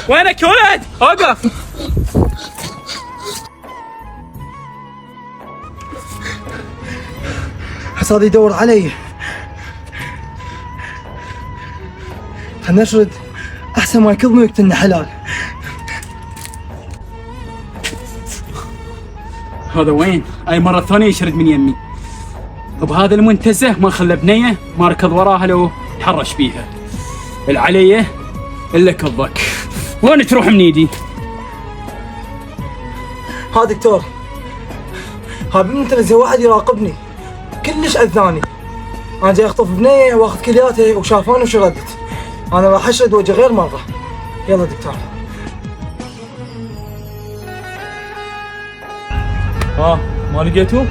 وينك يا ولد؟ اوقف. حصاد يدور علي. خلنا نشرد احسن ما يكظم ويقتلنا حلال. هذا وين؟ اي مرة ثانية يشرد من يمي. بهذا المنتزه ما خلى بنية ما ركض وراها لو تحرش بيها. العلية الا كضك. وين تروح من ايدي؟ ها دكتور، ها بالمنتزه واحد يراقبني كلش اذاني. انا جاي اخطف بنيه واخذ كلياته وشافوني وشردت. انا راح اشرد وجه غير مره. يلا دكتور. ما لقيتوه؟